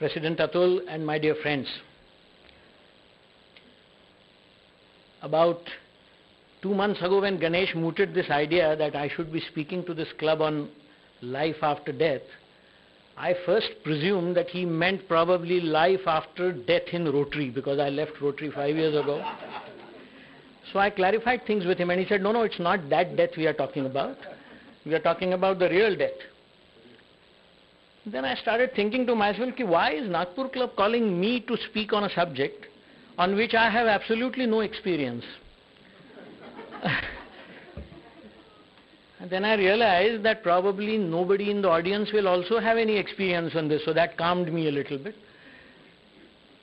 President Atul and my dear friends, about 2 months ago when Ganesh mooted this idea that I should be speaking to this club on life after death, I first presumed that he meant probably life after death in Rotary, because I left Rotary 5 years ago. So I clarified things with him and he said, no, it's not that death we are talking about. We are talking about the real death. Then I started thinking to myself, why is Nagpur Club calling me to speak on a subject on which I have absolutely no experience? And then I realized that probably nobody in the audience will also have any experience on this, so that calmed me a little bit.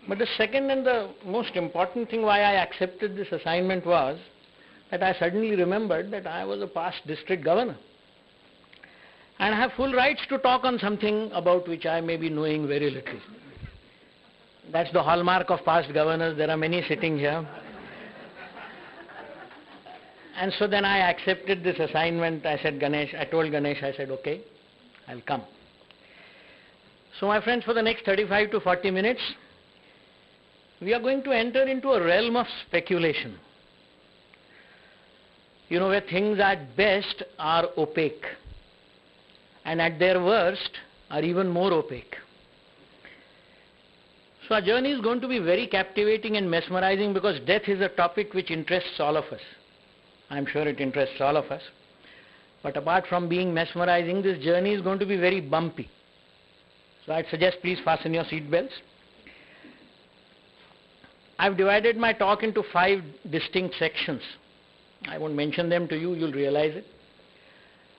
But the second and the most important thing why I accepted this assignment was that I suddenly remembered that I was a past district governor. And I have full rights to talk on something about which I may be knowing very little. That's the hallmark of past governors. There are many sitting here. And so then I accepted this assignment. I told Ganesh, I said, okay, I'll come. So my friends, for the next 35 to 40 minutes, we are going to enter into a realm of speculation. You know, where things at best are opaque, and at their worst are even more opaque. So our journey is going to be very captivating and mesmerizing, because death is a topic which interests all of us. I'm sure it interests all of us. But apart from being mesmerizing, this journey is going to be very bumpy. So I'd suggest please fasten your seat belts. I've divided my talk into 5 distinct sections. I won't mention them to you, you'll realize it.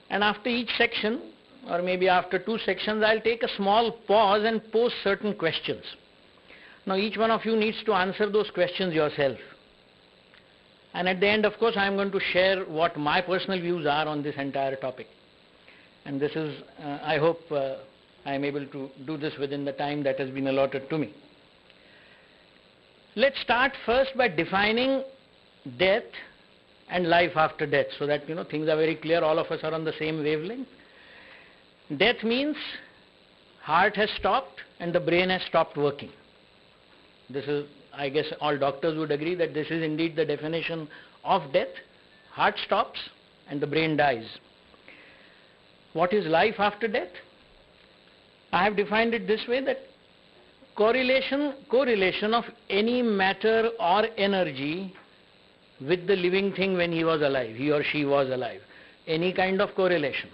And after each section, or maybe after 2 sections, I'll take a small pause and pose certain questions. Now each one of you needs to answer those questions yourself. And at the end, of course, I'm going to share what my personal views are on this entire topic. And this is, I hope I'm able to do this within the time that has been allotted to me. Let's start first by defining death and life after death, so that things are very clear, all of us are on the same wavelength. Death means heart has stopped and the brain has stopped working. This is, I guess all doctors would agree that this is indeed the definition of death. Heart stops and the brain dies. What is life after death? I have defined it this way, that correlation of any matter or energy with the living thing when he was alive, he or she was alive. Any kind of correlation.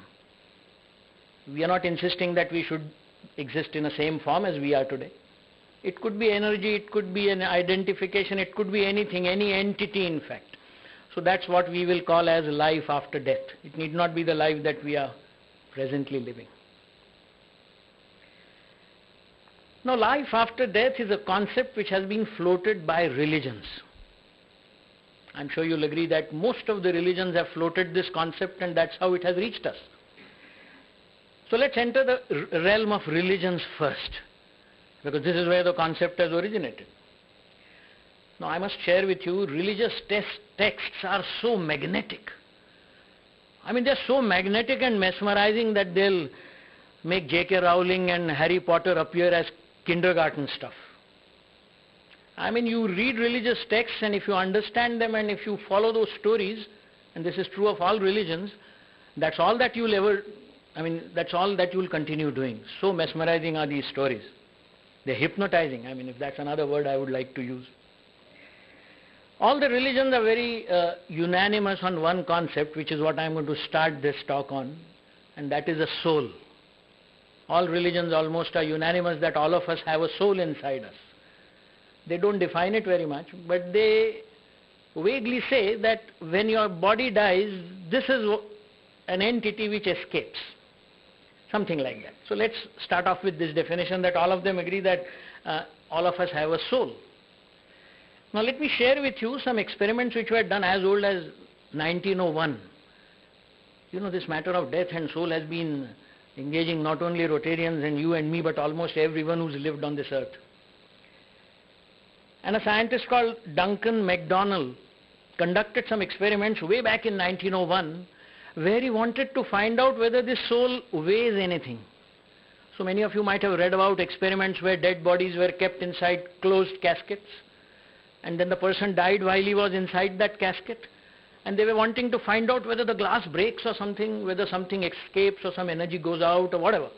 We are not insisting that we should exist in the same form as we are today. It could be energy, it could be an identification, it could be anything, any entity in fact. So that's what we will call as life after death. It need not be the life that we are presently living. Now, life after death is a concept which has been floated by religions. I'm sure you'll agree that most of the religions have floated this concept, and that's how it has reached us. So let's enter the realm of religions first, because this is where the concept has originated. Now I must share with you, religious texts are so magnetic. I mean, they're so magnetic and mesmerizing that they'll make J.K. Rowling and Harry Potter appear as kindergarten stuff. I mean, you read religious texts, and if you understand them and if you follow those stories, and this is true of all religions, that's all that that's all that you'll continue doing. So mesmerizing are these stories. They're hypnotizing, if that's another word I would like to use. All the religions are very unanimous on one concept, which is what I'm going to start this talk on, and that is a soul. All religions almost are unanimous that all of us have a soul inside us. They don't define it very much, but they vaguely say that when your body dies, this is an entity which escapes. Something like that. So let's start off with this definition that all of them agree that all of us have a soul. Now let me share with you some experiments which were done as old as 1901. This matter of death and soul has been engaging not only Rotarians and you and me, but almost everyone who's lived on this earth. And a scientist called Duncan MacDonald conducted some experiments way back in 1901, where he wanted to find out whether this soul weighs anything. So many of you might have read about experiments where dead bodies were kept inside closed caskets, and then the person died while he was inside that casket, and they were wanting to find out whether the glass breaks or something, whether something escapes or some energy goes out or whatever.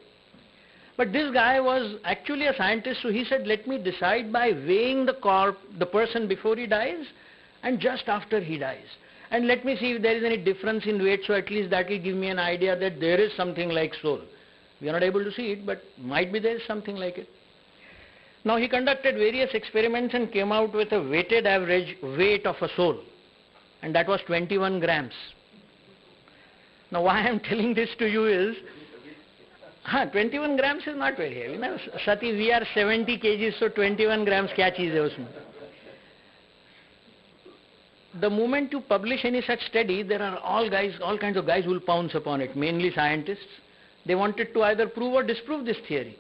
But this guy was actually a scientist, so he said, let me decide by weighing the person before he dies and just after he dies. And let me see if there is any difference in weight, so at least that will give me an idea that there is something like soul. We are not able to see it, but might be there is something like it. Now he conducted various experiments and came out with a weighted average weight of a soul, and that was 21 grams. Now why I am telling this to you is, 21 grams is not very heavy. Now, Sati, we are 70 kgs, so 21 grams kya cheez hai usme? The moment you publish any such study, there are all kinds of guys who will pounce upon it, mainly scientists. They wanted to either prove or disprove this theory.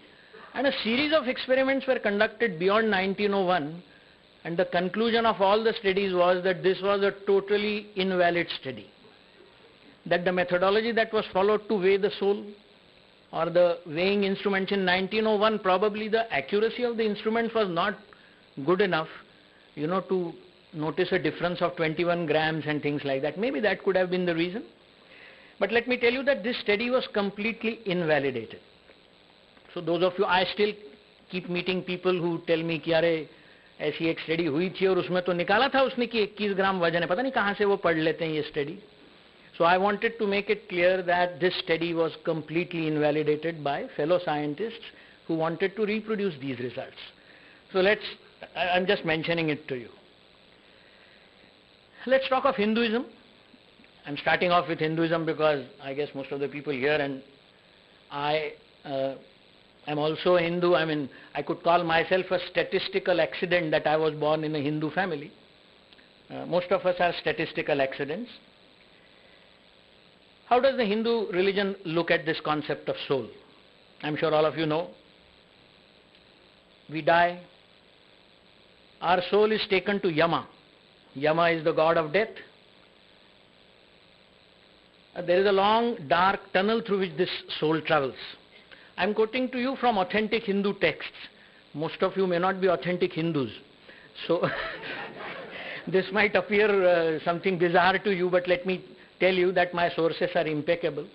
And a series of experiments were conducted beyond 1901, and the conclusion of all the studies was that this was a totally invalid study. That the methodology that was followed to weigh the soul, or the weighing instruments in 1901, probably the accuracy of the instruments was not good enough, to notice a difference of 21 grams and things like that. Maybe that could have been the reason. But let me tell you that this study was completely invalidated. So those of you, I still keep meeting people who tell me कि अरे ऐसी एक study हुई थी और उसमें तो निकाला था उसने कि 21 ग्राम वजन है, पता नहीं कहाँ से वो पढ़ लेते हैं ये study. So I wanted to make it clear that this study was completely invalidated by fellow scientists who wanted to reproduce these results. So I'm just mentioning it to you. Let's talk of Hinduism. I'm starting off with Hinduism because I guess most of the people here, and I am also a Hindu. I mean, I could call myself a statistical accident that I was born in a Hindu family. Most of us are statistical accidents. How does the Hindu religion look at this concept of soul? I'm sure all of you know. We die. Our soul is taken to Yama. Yama is the god of death. There is a long dark tunnel through which this soul travels. I'm quoting to you from authentic Hindu texts. Most of you may not be authentic Hindus. So this might appear something bizarre to you, but let me tell you that my sources are impeccable.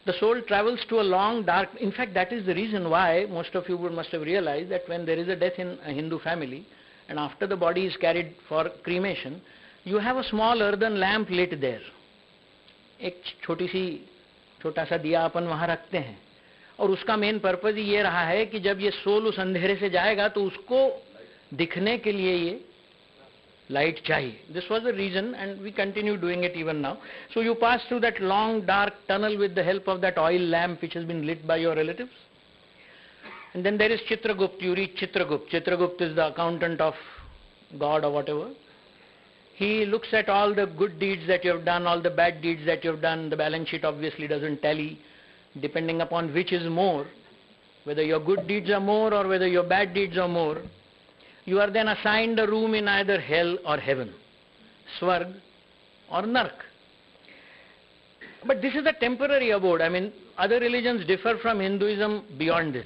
The soul travels to a long dark, in fact that is the reason why most of you must have realized that when there is a death in a Hindu family and after the body is carried for cremation, you have a small earthen lamp lit there. एक छोटा सा दिया अपन वहाँ रखते हैं और उसका main purpose ये रहा है कि जब ये सोल उस अंधेरे से जाएगा तो उसको दिखने के लिए ये light चाहिए. This was the reason, and we continue doing it even now. So you pass through that long dark tunnel with the help of that oil lamp which has been lit by your relatives. And then there is Chitragupt. You reach Chitragupt. Chitragupt is the accountant of God or whatever. He looks at all the good deeds that you have done, all the bad deeds that you have done. The balance sheet obviously doesn't tally, depending upon which is more, whether your good deeds are more or whether your bad deeds are more. You are then assigned a room in either hell or heaven, Swarg or Nark. But this is a temporary abode. I mean, other religions differ from Hinduism beyond this.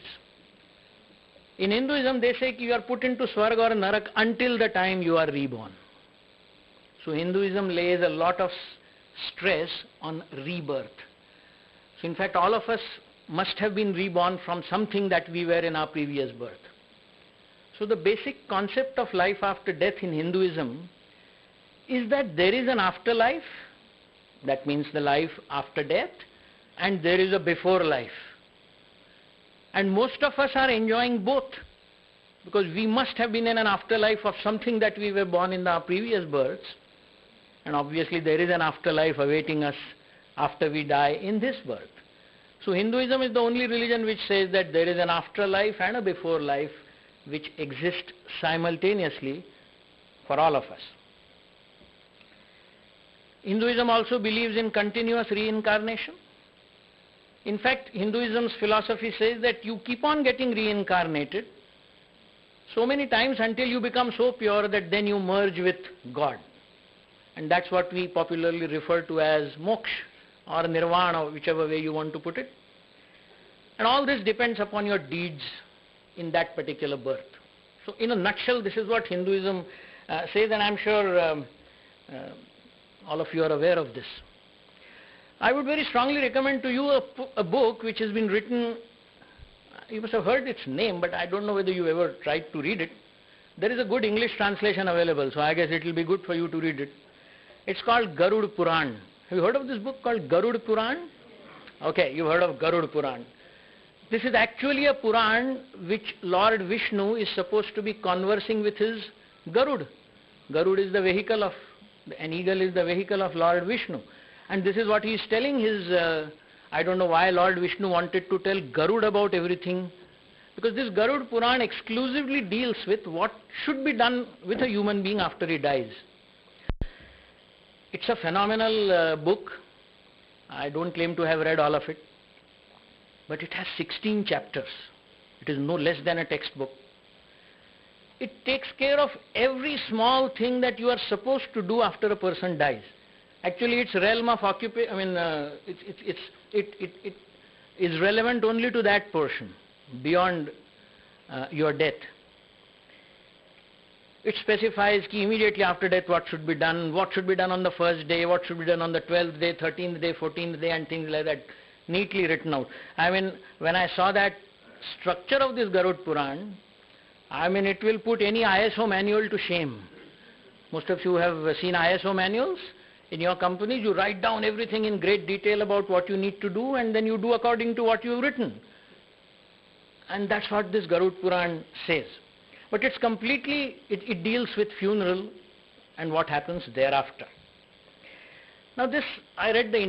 In Hinduism, they say you are put into Swarg or Narak until the time you are reborn. So Hinduism lays a lot of stress on rebirth. So in fact, all of us must have been reborn from something that we were in our previous birth. So the basic concept of life after death in Hinduism is that there is an afterlife, that means the life after death, and there is a before life. And most of us are enjoying both, because we must have been in an afterlife of something that we were born in our previous births, and obviously there is an afterlife awaiting us after we die in this birth. So Hinduism is the only religion which says that there is an afterlife and a before life which exist simultaneously for all of us. Hinduism also believes in continuous reincarnation. In fact, Hinduism's philosophy says that you keep on getting reincarnated so many times until you become so pure that then you merge with God. And that's what we popularly refer to as moksha or nirvana, whichever way you want to put it. And all this depends upon your deeds in that particular birth. So in a nutshell, this is what Hinduism says, and I'm sure all of you are aware of this. I would very strongly recommend to you a book which has been written, you must have heard its name, but I don't know whether you ever tried to read it. There is a good English translation available, so I guess it will be good for you to read it. It's called Garud Puran. Have you heard of this book called Garud Puran? Okay, you've heard of Garud Puran. This is actually a Puran which Lord Vishnu is supposed to be conversing with his Garud. Garud is the vehicle of, an eagle is the vehicle of Lord Vishnu. And this is what he is telling his, I don't know why Lord Vishnu wanted to tell Garud about everything. Because this Garud Puran exclusively deals with what should be done with a human being after he dies. It's a phenomenal book. I don't claim to have read all of it. But it has 16 chapters. It is no less than a textbook. It takes care of every small thing that you are supposed to do after a person dies. Actually, its realm of occupation, it is relevant only to that portion, beyond your death. It specifies immediately after death what should be done on the first day, what should be done on the 12th day, 13th day, 14th day, and things like that, neatly written out. When I saw that structure of this Garud Puran, it will put any ISO manual to shame. Most of you have seen ISO manuals. In your companies, you write down everything in great detail about what you need to do, and then you do according to what you've written. And that's what this Garud Puran says. But it's completely, it deals with funeral and what happens thereafter. Now this, I read the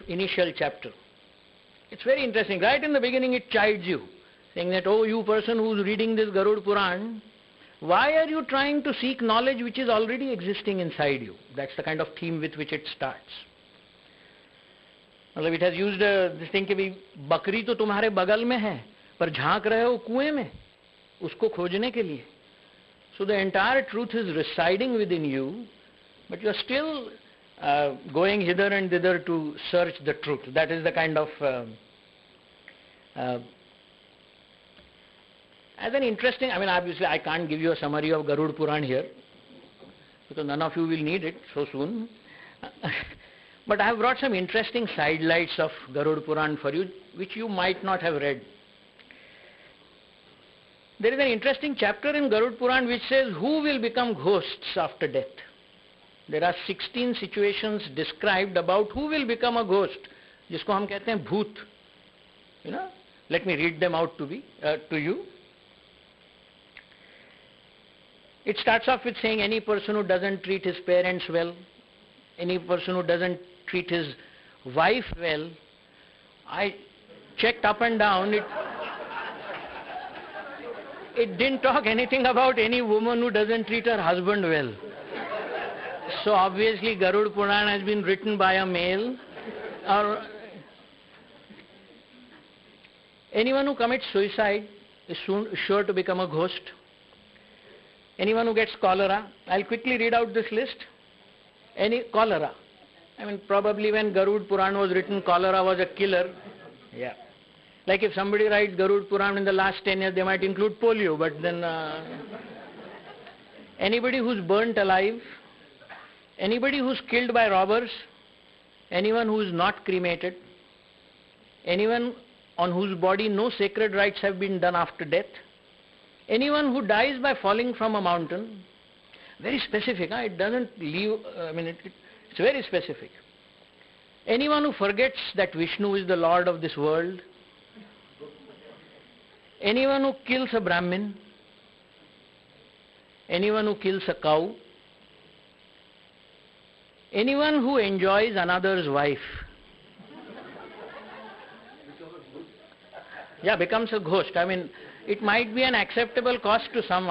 initial chapter. It's very interesting. Right in the beginning it chides you, saying that, oh, you person who's reading this Garud Puran, why are you trying to seek knowledge which is already existing inside you? That's the kind of theme with which it starts. It has used this thing कि बकरी तो तुम्हारे बगल में है, पर झांक रहे हो कुएं में, उसको खोजने के लिए. So the entire truth is residing within you, but you are still going hither and thither to search the truth. That is the kind of as an interesting, obviously I can't give you a summary of Garud Puran here, because none of you will need it so soon. But I have brought some interesting sidelights of Garud Puran for you, which you might not have read. There is an interesting chapter in Garud Puran which says who will become ghosts after death. There are 16 situations described about who will become a ghost, जिसको हम कहते हैं भूत. Let me read them out to you. It starts off with saying any person who doesn't treat his parents well, any person who doesn't treat his wife well. I checked up and down, it didn't talk anything about any woman who doesn't treat her husband well. So obviously Garud Puran has been written by a male. Or anyone who commits suicide is sure to become a ghost. Anyone who gets cholera, I'll quickly read out this list. Cholera. Probably when Garud Puran was written, cholera was a killer. Yeah. Like if somebody writes Garud Puran in the last 10 years, they might include polio, but then anybody who's burnt alive, anybody who's killed by robbers, anyone who's not cremated, anyone on whose body no sacred rites have been done after death, anyone who dies by falling from a mountain. Very specific, it doesn't leave, it's very specific. Anyone who forgets that Vishnu is the Lord of this world, anyone who kills a Brahmin, anyone who kills a cow, anyone who enjoys another's wife, becomes a ghost. It might be an acceptable cost to some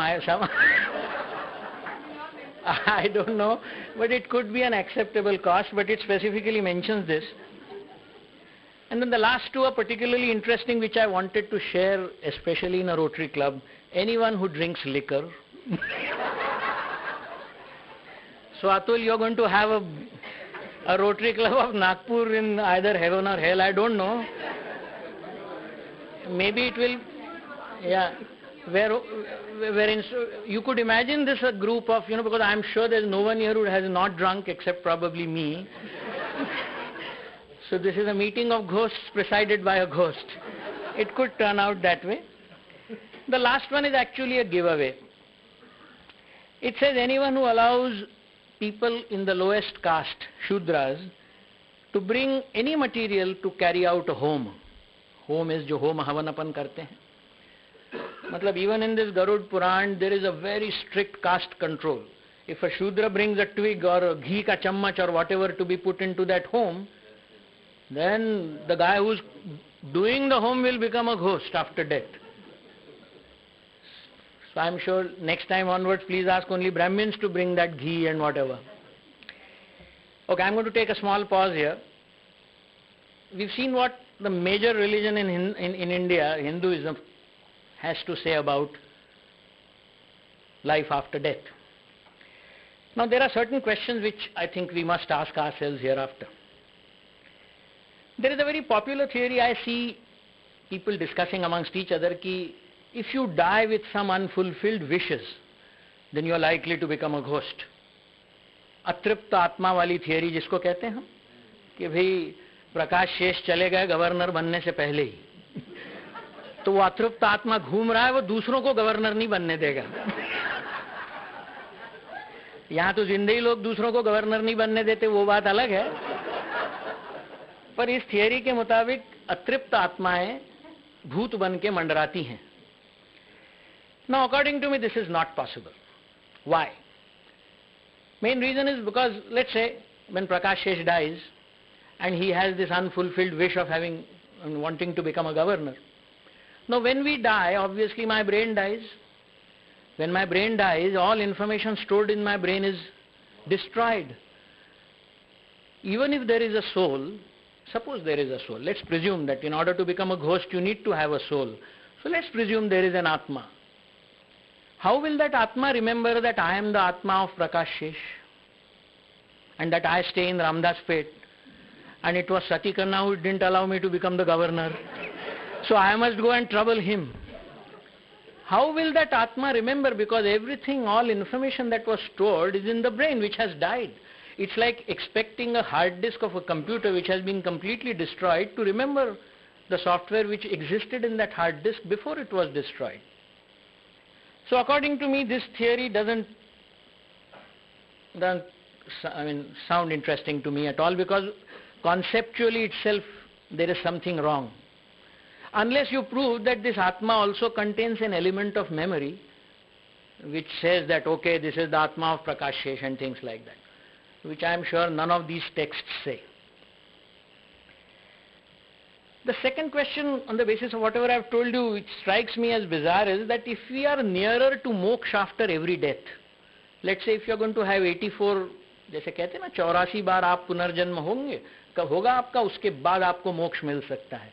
I don't know, but it could be an acceptable cost, but it specifically mentions this. And then the last two are particularly interesting, which I wanted to share, especially in a Rotary club. Anyone who drinks liquor. So Atul, you're going to have a Rotary club of Nagpur in either heaven or hell, I don't know. maybe it will, yeah, wherein you could imagine this a group of, because I'm sure there's no one here who has not drunk except probably me. So this is a meeting of ghosts presided by a ghost. It could turn out that way. The last one is actually a giveaway. It says anyone who allows people in the lowest caste, Shudras, to bring any material to carry out a home. Home is jo home havan apan karte hain. Matlab, even in this Garud Puran, there is a very strict caste control. If a Shudra brings a twig or a ghee ka chammach or whatever to be put into that home, then the guy who's doing the home will become a ghost after death. So I'm sure next time onwards, please ask only Brahmins to bring that ghee and whatever. Okay, I'm going to take a small pause here. We've seen what the major religion in India, Hinduism, has to say about life after death. Now there are certain questions which I think we must ask ourselves hereafter. There is a very popular theory I see people discussing amongst each other ki if you die with some unfulfilled wishes, then you are likely to become a ghost. अतृप्त आत्मा वाली theory जिसको कहते हैं हम कि भाई प्रकाश शेष चले गए गवर्नर बनने से पहले ही, तो वो अतृप्त आत्मा घूम रहा है, वो दूसरों को गवर्नर नहीं बनने देगा. यहाँ तो जिंदे ही लोग दूसरों को गवर्नर नहीं बनने देते, वो बात अलग है. पर इस थियरी के मुताबिक अतृप्त आत्माएं भूत बन के मंडराती हैं. Now according to me this is not possible. Why? Main reason is because let's say when Prakash Shesh dies and he has this unfulfilled wish of wanting to become a governor. Now when we die, obviously my brain dies. When my brain dies, all information stored in my brain is destroyed. Even if there is a soul, suppose there is a soul, let's presume that in order to become a ghost you need to have a soul. So let's presume there is an Atma. How will that Atma remember that I am the Atma of Prakash Shesh and that I stay in Ramdas Pet and it was Sati Kanna who didn't allow me to become the governor, so I must go and trouble him? How will that Atma remember? Because everything, all information that was stored is in the brain which has died. It's like expecting a hard disk of a computer which has been completely destroyed to remember the software which existed in that hard disk before it was destroyed. So according to me, this theory doesn't sound interesting to me at all, because conceptually itself there is something wrong. Unless you prove that this Atma also contains an element of memory which says that okay, this is the Atma of Prakash Shesh and things like that, which I am sure none of these texts say. The second question, on the basis of whatever I have told you, which strikes me as bizarre, is that if we are nearer to moksha after every death, let's say if you are going to have 84, जैसे कहते हैं ना 84 बार आप पुनर्जन्म होंगे, कब होगा आपका, उसके बाद आपको मोक्ष मिल सकता है.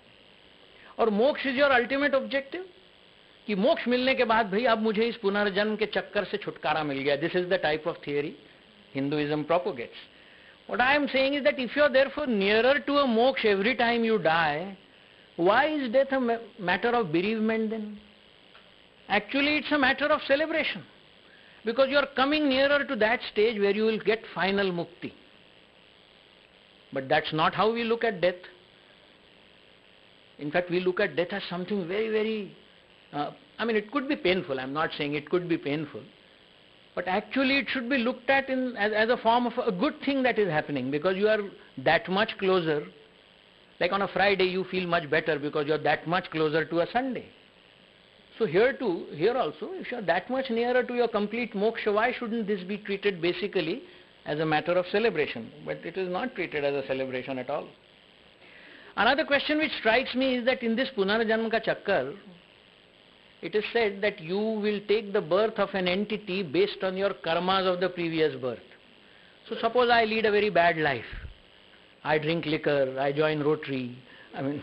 और मोक्ष इज योर अल्टीमेट ऑब्जेक्टिव, कि मोक्ष मिलने के बाद भाई अब मुझे इस पुनर्जन्म के चक्कर से छुटकारा मिल गया. This is the type of theory Hinduism propagates. What I am saying is that if you are therefore nearer to a moksha every time you die, why is death a matter of bereavement then? Actually it's a matter of celebration, because you are coming nearer to that stage where you will get final mukti. But that's not how we look at death. In fact, we look at death as something very, very, it could be painful. I'm not saying it could be painful. But actually it should be looked at as a form of a good thing that is happening, because you are that much closer. Like on a Friday you feel much better because you are that much closer to a Sunday. So here also, if you are that much nearer to your complete moksha, why shouldn't this be treated basically as a matter of celebration? But it is not treated as a celebration at all. Another question which strikes me is that in this Punarjanma ka chakkar, it is said that you will take the birth of an entity based on your karmas of the previous birth. So suppose I lead a very bad life. I drink liquor, I join Rotary. No,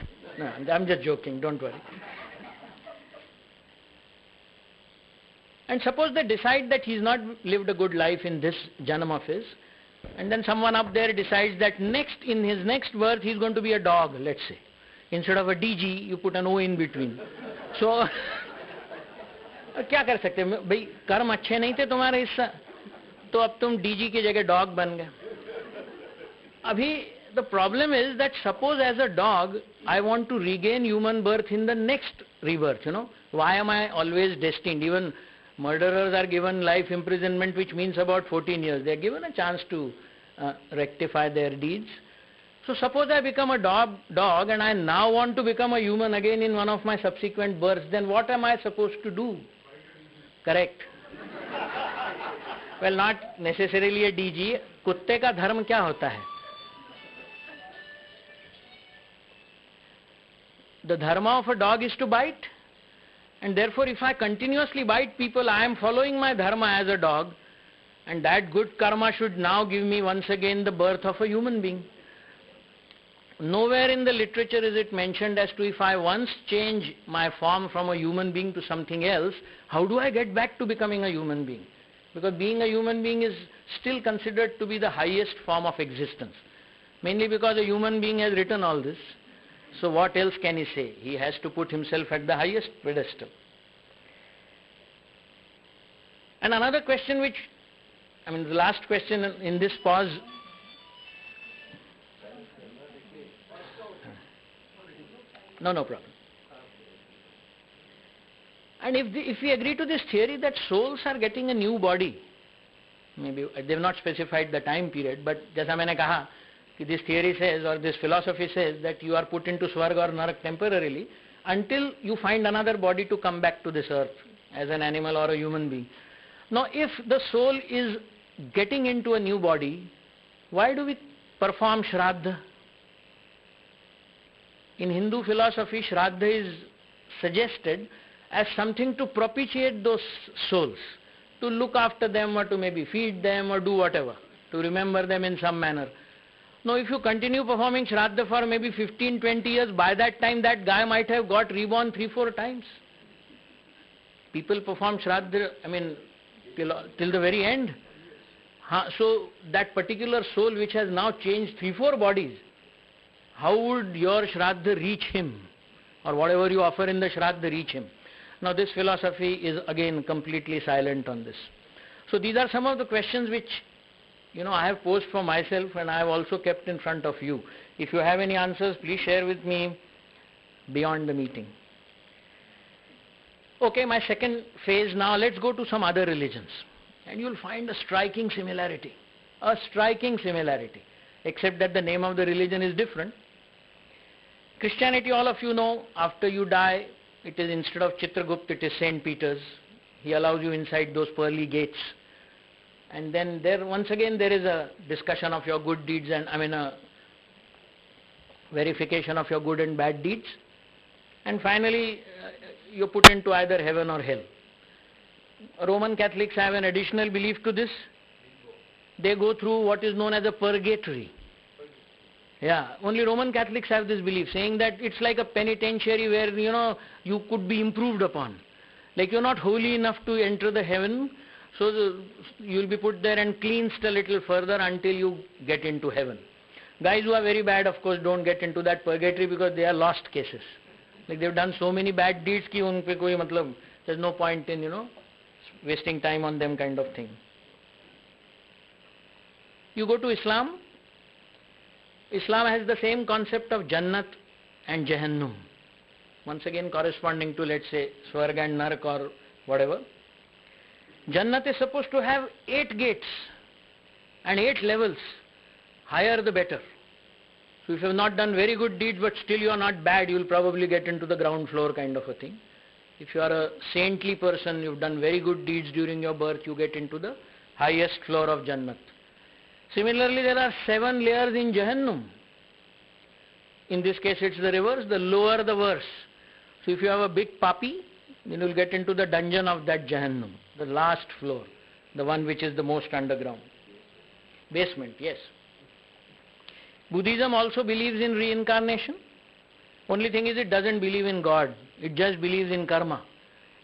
I'm just joking, don't worry. And suppose they decide that he's not lived a good life in this janam of his, and then someone up there decides that in his next birth he's going to be a dog, let's say. Instead of a DG, you put an O in between. So, क्या कर सकते हैं भाई, कर्म अच्छे नहीं थे तुम्हारे हिस्सा, तो अब तुम डीजी की जगह डॉग बन गए. अभी the problem is that suppose as a dog I want to regain human birth in the next rebirth, why am I always destined? Even murderers are given life imprisonment, which means about 14 years. They are given a chance to rectify their deeds. So suppose I become a dog and I now want to become a human again in one of my subsequent births, then what am I supposed to do? Correct. Well, not necessarily a DG. कुत्ते का धर्म क्या होता है? The dharma of a dog is to bite, and therefore if I continuously bite people, I am following my dharma as a dog, and that good karma should now give me once again the birth of a human being. Nowhere in the literature is it mentioned as to if I once change my form from a human being to something else, how do I get back to becoming a human being? Because being a human being is still considered to be the highest form of existence. Mainly because a human being has written all this. So what else can he say? He has to put himself at the highest pedestal. And another question the last question in this pause. No problem. And if we agree to this theory that souls are getting a new body, maybe they have not specified the time period, but जैसा मैंने कहा कि this theory says or this philosophy says that you are put into Swarg or Narak temporarily until you find another body to come back to this earth as an animal or a human being. Now if the soul is getting into a new body, why do we perform Shraddha? In Hindu philosophy, Shraddha is suggested as something to propitiate those souls, to look after them or to maybe feed them or do whatever, to remember them in some manner. Now if you continue performing Shraddha for maybe 15-20 years, by that time that guy might have got reborn 3-4 times. People perform Shraddha, till the very end. So that particular soul which has now changed 3-4 bodies, how would your Shraddha reach him? Or whatever you offer in the Shraddha reach him? Now this philosophy is again completely silent on this. So these are some of the questions which I have posed for myself and I have also kept in front of you. If you have any answers, please share with me beyond the meeting. Okay, my second phase now, let's go to some other religions. And you'll find a striking similarity. Except that the name of the religion is different. Christianity, all of you know, after you die, it is instead of Chitragupta, it is St. Peter's. He allows you inside those pearly gates. And then once again there is a discussion of your good deeds and a verification of your good and bad deeds. And finally you're put into either heaven or hell. Roman Catholics have an additional belief to this. They go through what is known as a purgatory. Yeah, only Roman Catholics have this belief, saying that it's like a penitentiary where, you could be improved upon. Like you're not holy enough to enter the heaven, so you'll be put there and cleansed a little further until you get into heaven. Guys who are very bad, of course, don't get into that purgatory because they are lost cases. Like they've done so many bad deeds ki unpe koi there's no point in, wasting time on them kind of thing. You go to Islam. Islam has the same concept of Jannat and Jahannam. Once again corresponding to, let's say, Swarg and Narak or whatever. Jannat is supposed to have 8 gates and 8 levels. Higher the better. So if you have not done very good deeds but still you are not bad, you will probably get into the ground floor kind of a thing. If you are a saintly person, you have done very good deeds during your birth, you get into the highest floor of Jannat. Similarly, there are 7 layers in Jahannam. In this case, it's the reverse. The lower the worse. So if you have a big papi, then you will get into the dungeon of that Jahannam, the last floor, the one which is the most underground. Basement, yes. Buddhism also believes in reincarnation. Only thing is it doesn't believe in God. It just believes in karma.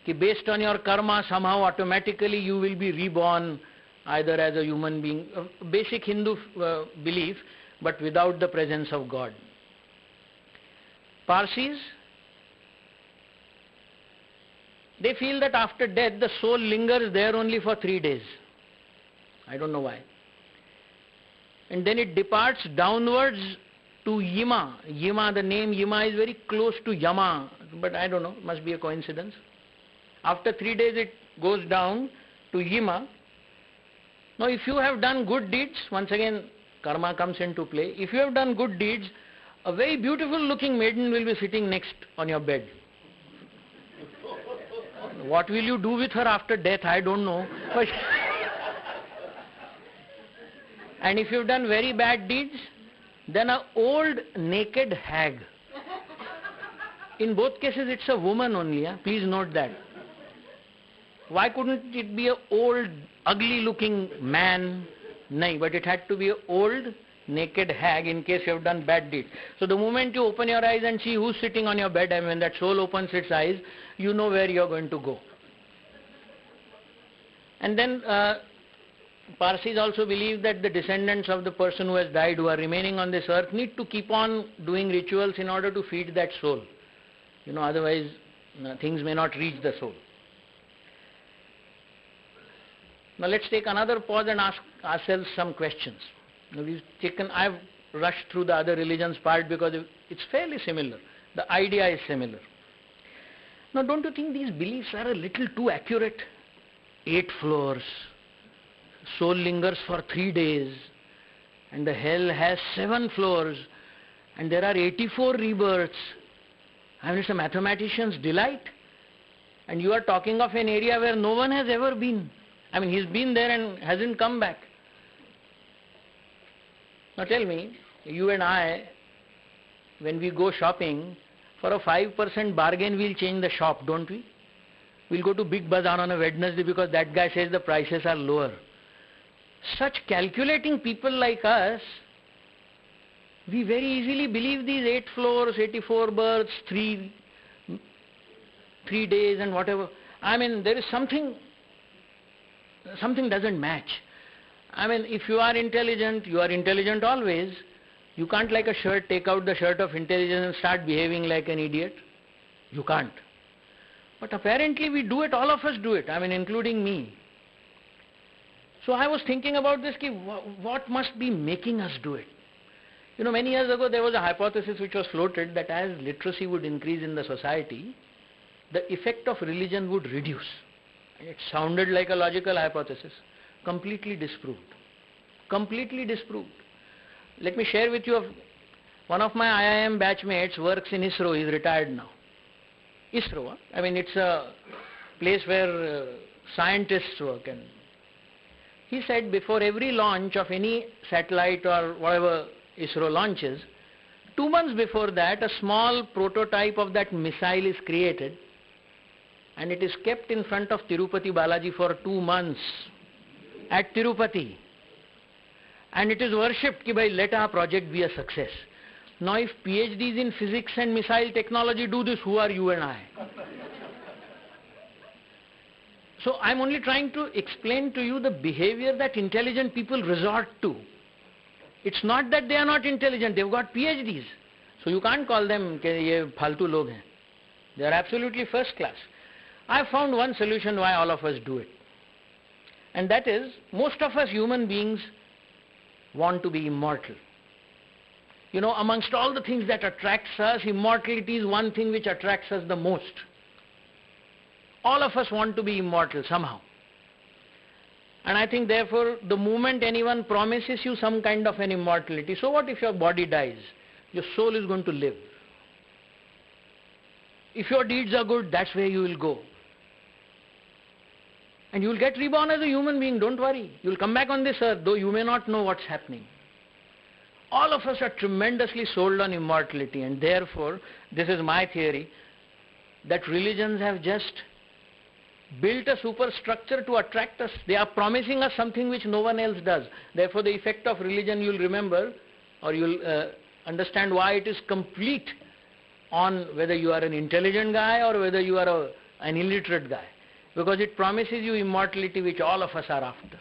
Ki based on your karma, somehow automatically you will be reborn either as a human being, a basic Hindu belief, but without the presence of God. Parsis, they feel that after death the soul lingers there only for 3 days. I don't know why. And then it departs downwards to Yima. Yima, the name Yima is very close to Yama, but I don't know, must be a coincidence. After 3 days it goes down to Yima. Now if you have done good deeds, once again karma comes into play. If you have done good deeds, a very beautiful looking maiden will be sitting next on your bed. What will you do with her after death, I don't know. But and if you've done very bad deeds, then an old naked hag. In both cases it's a woman only, please note that. Why couldn't it be an old ugly looking man? No, but it had to be an old naked hag in case you have done bad deeds. So the moment you open your eyes and see who's sitting on your bed, and when that soul opens its eyes, you know where you're going to go. And then Parsis also believe that the descendants of the person who has died, who are remaining on this earth, need to keep on doing rituals in order to feed that soul. Otherwise things may not reach the soul. Now let's take another pause and ask ourselves some questions. I've rushed through the other religions part because it's fairly similar. The idea is similar. Now don't you think these beliefs are a little too accurate? 8 floors, soul lingers for 3 days, and the hell has 7 floors, and there are 84 rebirths. I mean, it's a mathematician's delight. And you are talking of an area where no one has ever been. I mean, he's been there and hasn't come back. Now tell me, you and I, when we go shopping, for a 5% bargain we'll change the shop, don't we? We'll go to Big Bazaar on a Wednesday because that guy says the prices are lower. Such calculating people like us, we very easily believe these 8 floors, 84 births, 3 days and whatever. I mean, there is something doesn't match. I mean, if you are intelligent always. You can't, like a shirt, take out the shirt of intelligence and start behaving like an idiot. You can't. But apparently we do it, all of us do it, I mean, including me. So I was thinking about this, what must be making us do it? Many years ago there was a hypothesis which was floated that as literacy would increase in the society, the effect of religion would reduce. It sounded like a logical hypothesis. Completely disproved. Completely disproved. Let me share with you, one of my IIM batchmates works in ISRO, he's retired now. ISRO, I mean, it's a place where scientists work, and he said before every launch of any satellite or whatever ISRO launches, 2 months before that a small prototype of that missile is created and it is kept in front of Tirupati Balaji for 2 months at Tirupati, and it is worshipped that let our project be a success. Now if PhDs in physics and missile technology do this, who are you and I? So I'm only trying to explain to you the behavior that intelligent people resort to. It's not that they are not intelligent, they've got PhDs. So you can't call them ye phaltu log hain. They are absolutely first class. I found one solution why all of us do it. And that is, most of us human beings want to be immortal. Amongst all the things that attracts us, immortality is one thing which attracts us the most. All of us want to be immortal somehow. And I think therefore, the moment anyone promises you some kind of an immortality, so what if your body dies? Your soul is going to live. If your deeds are good, that's where you will go. And you will get reborn as a human being, don't worry. You will come back on this earth, though you may not know what's happening. All of us are tremendously sold on immortality, and therefore, this is my theory, that religions have just built a superstructure to attract us. They are promising us something which no one else does. Therefore, the effect of religion, you'll remember, or you'll understand why it is complete on whether you are an intelligent guy or whether you are an illiterate guy. Because it promises you immortality, which all of us are after.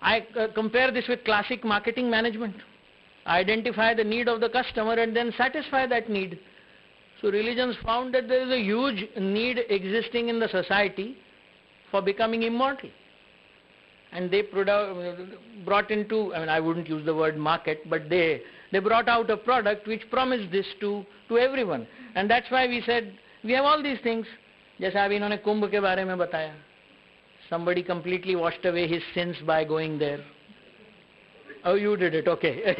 I compare this with classic marketing management. identify the need of the customer and then satisfy that need. So religions found that there is a huge need existing in the society for becoming immortal. And they brought into, I wouldn't use the word market, but they brought out a product which promised this to everyone. And that's why we said, we have all these things. जैसा अभी इन्होंने कुंभ के बारे में बताया. Somebody completely washed away his sins by going there. Oh, you did it, okay.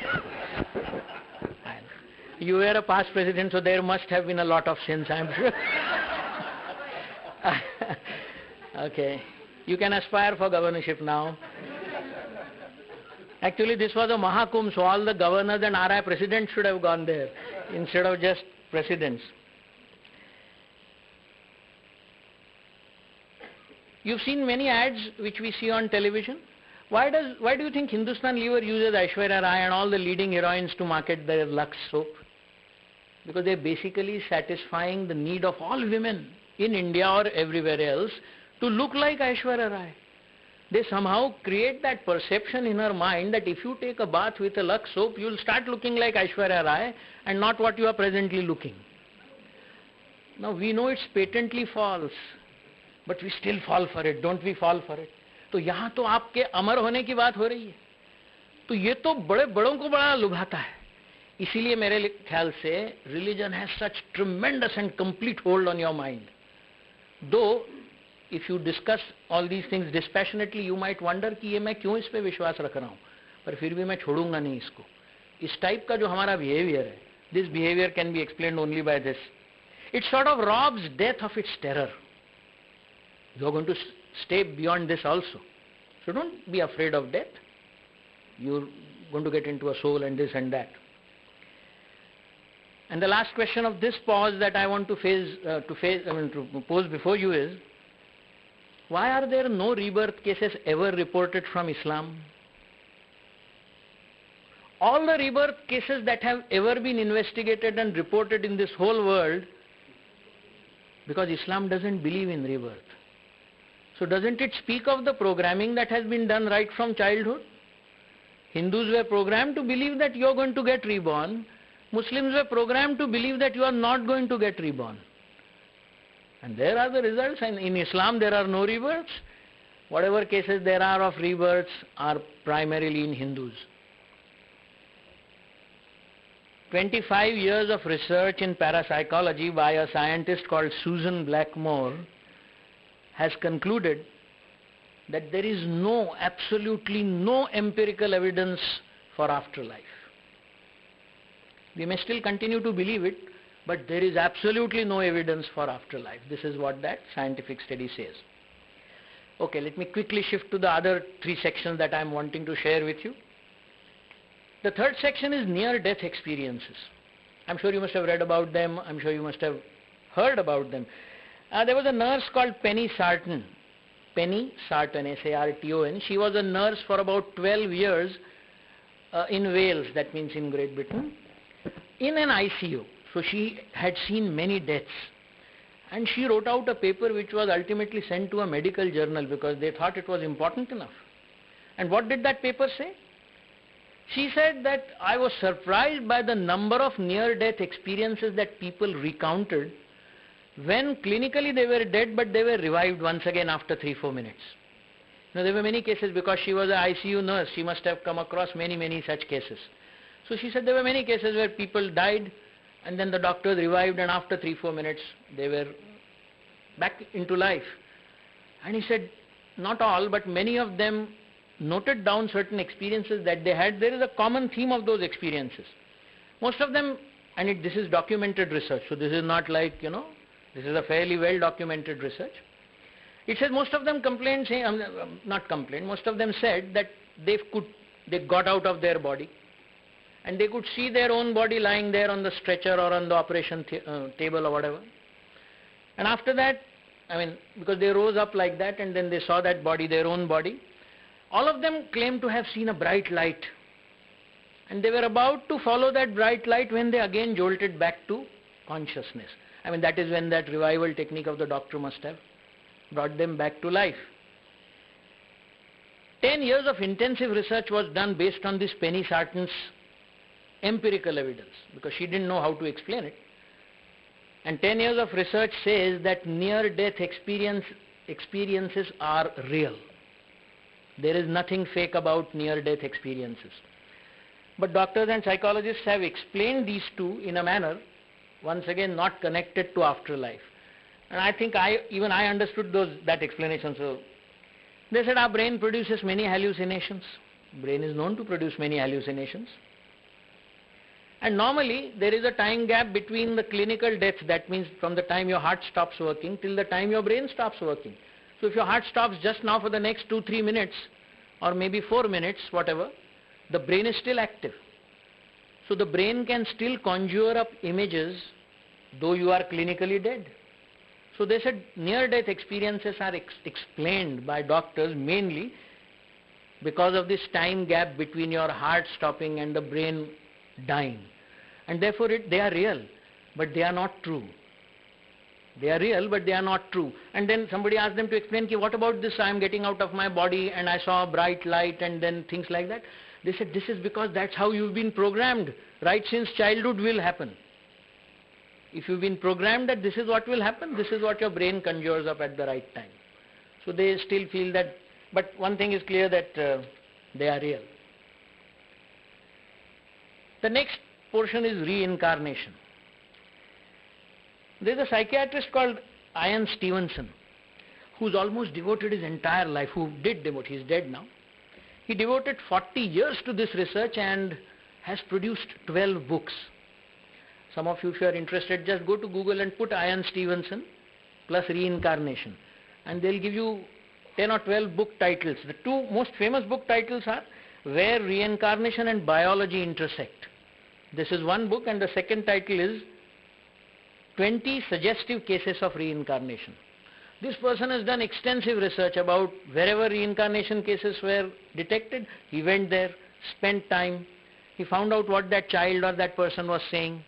You were a past president, so there must have been a lot of sins, I'm sure. Okay. You can aspire for governorship now. Actually, this was a Mahakumbh, so all the governors and RI presidents should have gone there instead of just presidents. You've seen many ads which we see on television. Why do you think Hindustan Lever uses Aishwarya Rai and all the leading heroines to market their Lux soap? Because they're basically satisfying the need of all women in India or everywhere else to look like Aishwarya Rai. They somehow create that perception in her mind that if you take a bath with a Lux soap, you'll start looking like Aishwarya Rai and not what you are presently looking. Now we know it's patently false, but we still fall for it. Don't we fall for it? तो यहाँ तो आपके अमर होने की बात हो रही है, तो ये तो बड़ों को बड़ा लुभाता है. इसीलिए मेरे ख्याल से religion has such tremendous and complete hold on your mind. Though if you discuss all these things dispassionately, you might wonder कि ये मैं क्यों इस पे विश्वास रख रहा हूँ, पर फिर भी मैं छोड़ूंगा नहीं इसको. इस टाइप का जो हमारा behavior है, this behavior can be explained only by this. It sort of robs death of its terror. You are going to stay beyond this also. So don't be afraid of death. You're going to get into a soul and this and that. And the last question of this pause that I want to pose before you is, why are there no rebirth cases ever reported from Islam? All the rebirth cases that have ever been investigated and reported in this whole world, because Islam doesn't believe in rebirth. So doesn't it speak of the programming that has been done right from childhood? Hindus were programmed to believe that you are going to get reborn. Muslims were programmed to believe that you are not going to get reborn. And there are the results. And in Islam there are no rebirths. Whatever cases there are of rebirths are primarily in Hindus. 25 years of research in parapsychology by a scientist called Susan Blackmore has concluded that there is absolutely no empirical evidence for afterlife. We may still continue to believe it, but there is absolutely no evidence for afterlife. This is what that scientific study says. Okay, let me quickly shift to the other three sections that I am wanting to share with you. The third section is near-death experiences. I'm sure you must have read about them. I'm sure you must have heard about them. There was a nurse called Penny Sarton. Penny Sarton, S-A-R-T-O-N. She was a nurse for about 12 years in Wales, that means in Great Britain, in an ICU. So she had seen many deaths. And she wrote out a paper which was ultimately sent to a medical journal because they thought it was important enough. And what did that paper say? She said that I was surprised by the number of near-death experiences that people recounted when clinically they were dead, but they were revived once again after 3-4 minutes. Now there were many cases, because she was an ICU nurse, she must have come across many such cases. So she said there were many cases where people died and then the doctors revived, and after 3-4 minutes they were back into life. And he said not all, but many of them noted down certain experiences that they had. There is a common theme of those experiences. Most of them, and this is documented research, so this is not like, this is a fairly well documented research. It says most of them most of them said that they got out of their body and they could see their own body lying there on the stretcher or on the operation table or whatever. And after that, because they rose up like that and then they saw that body, their own body, all of them claimed to have seen a bright light. And they were about to follow that bright light when they again jolted back to consciousness. That is when that revival technique of the doctor must have brought them back to life. 10 years of intensive research was done based on this Penny Sarton's empirical evidence, because she didn't know how to explain it. And 10 years of research says that near-death experiences are real. There is nothing fake about near-death experiences. But doctors and psychologists have explained these two in a manner, once again, not connected to afterlife. And I think even I understood that explanation. So they said our brain produces many hallucinations. Brain is known to produce many hallucinations. And normally there is a time gap between the clinical death, that means from the time your heart stops working till the time your brain stops working. So if your heart stops just now for the next 2-3 minutes or maybe 4 minutes, whatever, the brain is still active. So the brain can still conjure up images though you are clinically dead. So they said near-death experiences are explained by doctors mainly because of this time gap between your heart stopping and the brain dying. And therefore they are real, but they are not true. They are real, but they are not true. And then somebody asked them to explain, what about this, I am getting out of my body and I saw a bright light and then things like that. They said this is because that's how you've been programmed, right since childhood will happen. If you've been programmed that this is what will happen, this is what your brain conjures up at the right time. So they still feel that, but one thing is clear, that they are real. The next portion is reincarnation. There is a psychiatrist called Ian Stevenson who's almost devoted his entire life, he's dead now. He devoted 40 years to this research and has produced 12 books. Some of you, if you are interested, just go to Google and put Ian Stevenson plus reincarnation, and they'll give you 10 or 12 book titles. The two most famous book titles are Where Reincarnation and Biology Intersect. This is one book, and the second title is 20 Suggestive Cases of Reincarnation. This person has done extensive research about wherever reincarnation cases were detected. He went there, spent time, he found out what that child or that person was saying,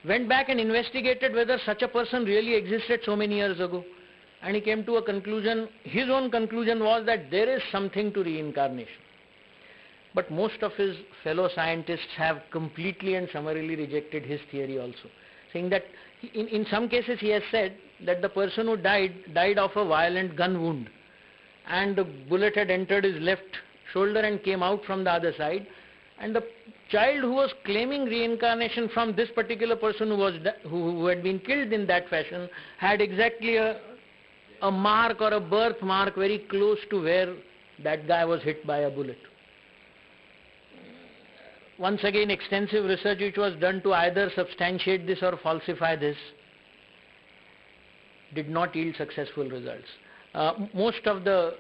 went back and investigated whether such a person really existed so many years ago, and he came to a conclusion. His own conclusion was that there is something to reincarnation. But most of his fellow scientists have completely and summarily rejected his theory also, saying that in some cases he has said that the person who died of a violent gun wound, and the bullet had entered his left shoulder and came out from the other side, and the child who was claiming reincarnation from this particular person who had been killed in that fashion had exactly a mark or a birthmark very close to where that guy was hit by a bullet. Once again, extensive research which was done to either substantiate this or falsify this did not yield successful results. Most of the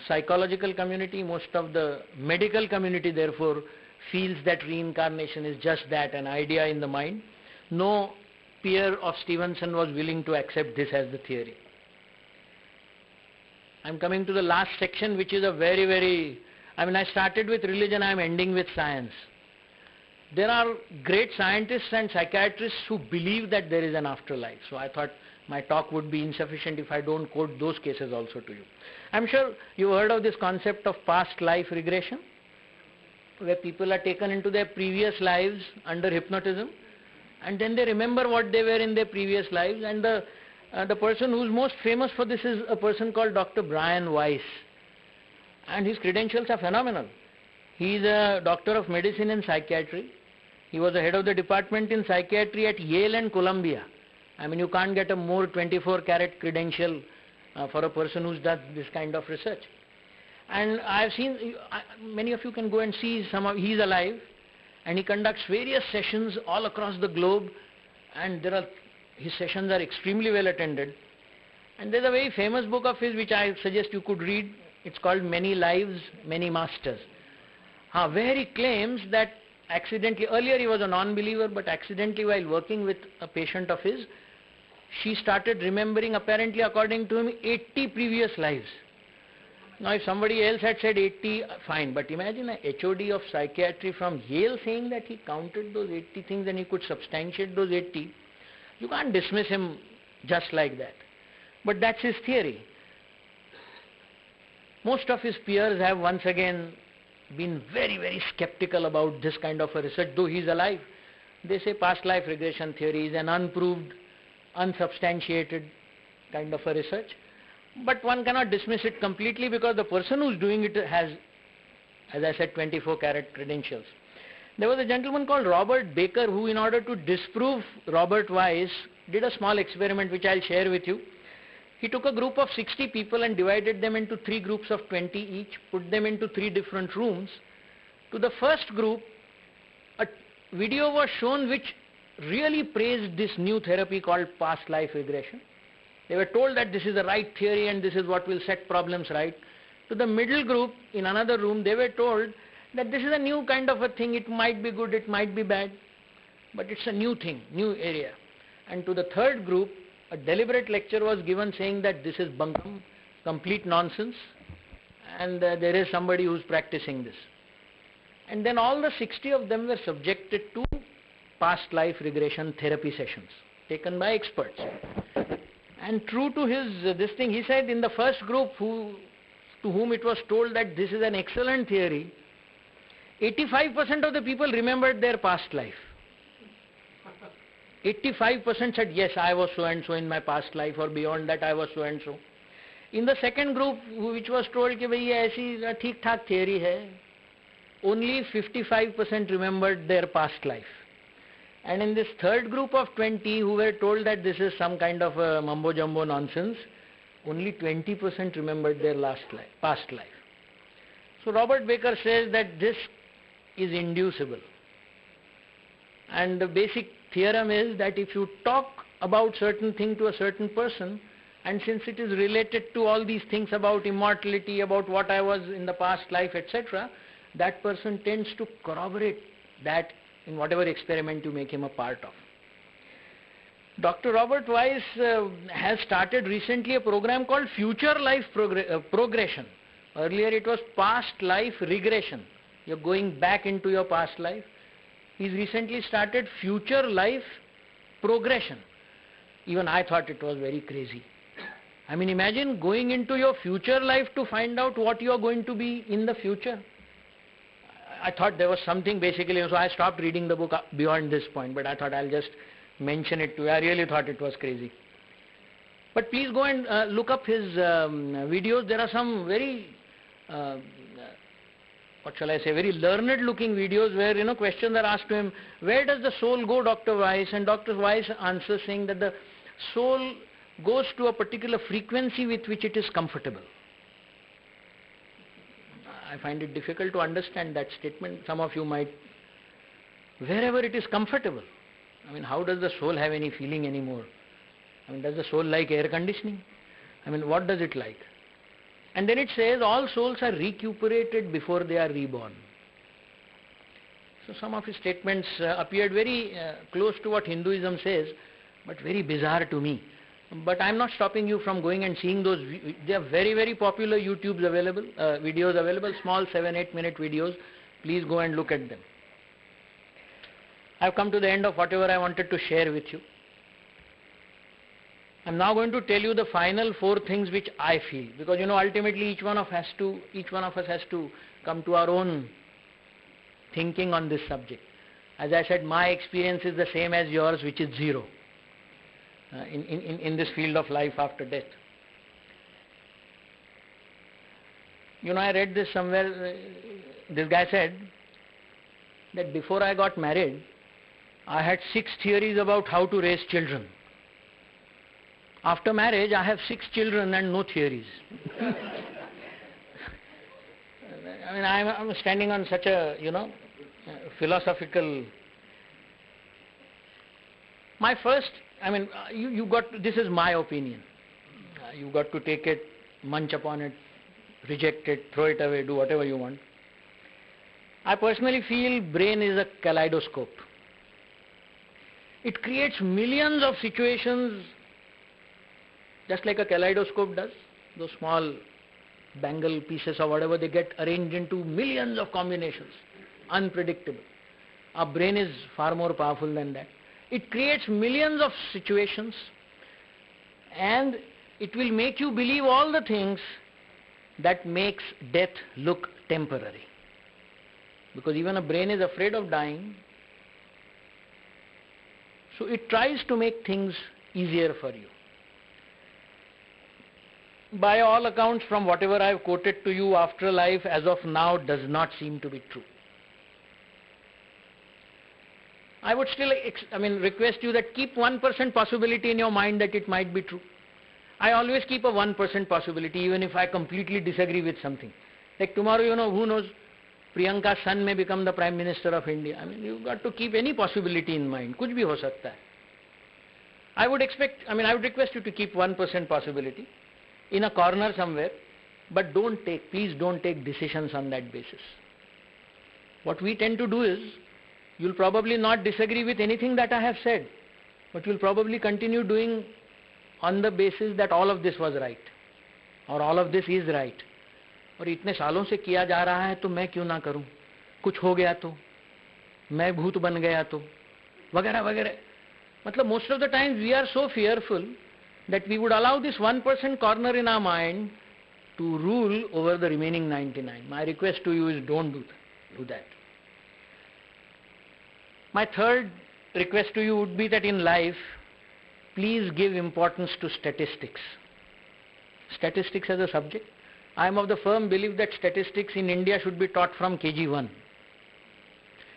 psychological community, most of the medical community therefore feels that reincarnation is just that, an idea in the mind. No peer of Stevenson was willing to accept this as the theory. I am coming to the last section, which is I started with religion, I am ending with science. There are great scientists and psychiatrists who believe that there is an afterlife. So I thought my talk would be insufficient if I don't quote those cases also to you. I'm sure you've heard of this concept of past life regression, where people are taken into their previous lives under hypnotism, and then they remember what they were in their previous lives. And the person who's most famous for this is a person called Dr. Brian Weiss, and his credentials are phenomenal. He is a doctor of medicine and psychiatry. He was the head of the department in psychiatry at Yale and Columbia. I mean, you can't get a more 24-carat credential for a person who's done this kind of research. And I've seen, many of you can go and see he's alive, and he conducts various sessions all across the globe, and his sessions are extremely well attended. And there's a very famous book of his which I suggest you could read. It's called Many Lives, Many Masters, where he claims that accidentally, earlier he was a non-believer, but accidentally while working with a patient of his, she started remembering, apparently according to him, 80 previous lives. Now if somebody else had said 80, fine, but imagine a HOD of psychiatry from Yale saying that he counted those 80 things and he could substantiate those 80. You can't dismiss him just like that. But that's his theory. Most of his peers have once again been very, very skeptical about this kind of a research, though he is alive. They say past life regression theory is an unproved, unsubstantiated kind of a research. But one cannot dismiss it completely because the person who is doing it has, as I said, 24-carat credentials. There was a gentleman called Robert Baker who, in order to disprove Robert Weiss, did a small experiment which I'll share with you. He took a group of 60 people and divided them into 3 groups of 20 each, put them into 3 different rooms. To the first group, a video was shown which really praised this new therapy called past life regression. They were told that this is the right theory and this is what will set problems right. To the middle group, in another room, they were told that this is a new kind of a thing, it might be good, it might be bad, but it's a new thing, new area. And to the third group, a deliberate lecture was given saying that this is bunkum, complete nonsense, and there is somebody who's practicing this. And then all the 60 of them were subjected to past life regression therapy sessions taken by experts. And true to his this thing, he said in the first group to whom it was told that this is an excellent theory, 85% of the people remembered their past life. 85% said, yes, I was so and so in my past life, or beyond that I was so and so. In the second group, which was told कि भाई ये ऐसी ठीक-ठाक theory है, only 55% remembered their past life. And in this third group of 20 who were told that this is some kind of a mumbo-jumbo nonsense, only 20% remembered their past life. So Robert Baker says that this is inducible. And the basic theorem is that if you talk about certain thing to a certain person, and since it is related to all these things about immortality, about what I was in the past life, etc., that person tends to corroborate that in whatever experiment you make him a part of. Dr. Robert Weiss has started recently a program called Future Life Progression. Earlier it was Past Life Regression. You're going back into your past life. He's recently started Future Life Progression. Even I thought it was very crazy. I mean, imagine going into your future life to find out what you are going to be in the future. I thought there was something basically, so I stopped reading the book beyond this point, but I thought I'll just mention it to you. I really thought it was crazy. But please go and look up his videos. There are some very, what shall I say, very learned looking videos where, questions are asked to him, where does the soul go, Dr. Weiss? And Dr. Weiss answers saying that the soul goes to a particular frequency with which it is comfortable. I find it difficult to understand that statement. Some of you might, wherever it is comfortable. I mean, how does the soul have any feeling anymore? I mean, does the soul like air conditioning? I mean, what does it like? And then it says all souls are recuperated before they are reborn. So some of his statements appeared very close to what Hinduism says, but very bizarre to me. But I'm not stopping you from going and seeing those. They are very, very popular YouTubes available, videos available, small 7-8 minute videos. Please go and look at them. I've come to the end of whatever I wanted to share with you. I'm now going to tell you the final 4 things which I feel, because ultimately each one of us has to come to our own thinking on this subject. As I said, my experience is the same as yours, which is zero in this field of life after death. I read this somewhere. This guy said that before I got married, I had 6 theories about how to raise children. After marriage, I have 6 children and no theories. I mean, I'm standing on such a, philosophical. My first, you got, this is my opinion. You got to take it, munch upon it, reject it, throw it away, do whatever you want. I personally feel brain is a kaleidoscope. It creates millions of situations just like a kaleidoscope does. Those small bangle pieces or whatever, they get arranged into millions of combinations. Unpredictable. Our brain is far more powerful than that. It creates millions of situations and it will make you believe all the things that makes death look temporary. because even a brain is afraid of dying. So it tries to make things easier for you. By all accounts, from whatever I have quoted to you, afterlife as of now does not seem to be true. I would still request you that keep 1% possibility in your mind that it might be true. I always keep a 1% possibility even if I completely disagree with something. Like tomorrow, who knows, Priyanka's son may become the Prime Minister of India. You've got to keep any possibility in mind. Kuch bhi ho sakta hai. I would request you to keep 1% possibility in a corner somewhere, but please don't take decisions on that basis. What we tend to do is, you'll probably not disagree with anything that I have said, but you'll probably continue doing on the basis that all of this was right, or all of this is right. और इतने सालों से किया जा रहा है तो मैं क्यों ना करूं, कुछ हो गया तो, मैं भूत बन गया तो, वगैरह वगैरह. मतलब most of the times we are so fearful that we would allow this 1% corner in our mind to rule over the remaining 99. My request to you is don't do that. My third request to you would be that in life, please give importance to statistics. Statistics as a subject. I am of the firm belief that statistics in India should be taught from KG1.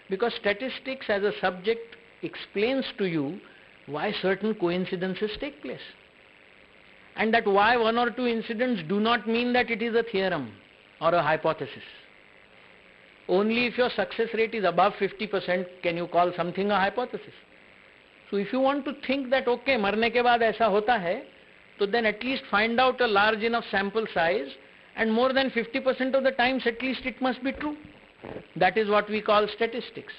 Because statistics as a subject explains to you why certain coincidences take place. And that why one or two incidents do not mean that it is a theorem or a hypothesis. Only if your success rate is above 50% can you call something a hypothesis. So if you want to think that okay, marne ke baad aisa hota hai, so then at least find out a large enough sample size, and more than 50% of the times at least it must be true. That is what we call statistics.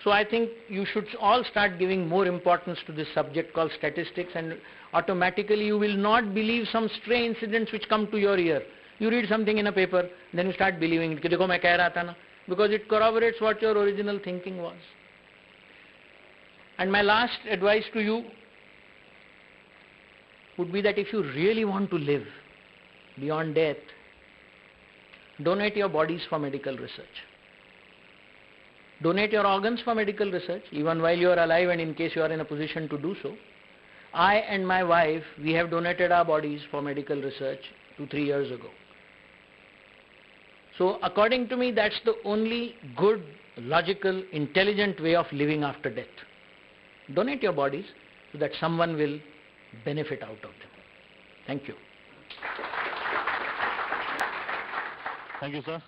So I think you should all start giving more importance to this subject called statistics, and automatically you will not believe some stray incidents which come to your ear. You read something in a paper, then you start believing it. Dekho main keh raha tha na, because it corroborates what your original thinking was. And my last advice to you would be that if you really want to live beyond death, donate your bodies for medical research. Donate your organs for medical research, even while you are alive and in case you are in a position to do so. I and my wife, we have donated our bodies for medical research 2-3 years ago. So according to me, that's the only good, logical, intelligent way of living after death. Donate your bodies so that someone will benefit out of them. Thank you. Thank you, sir.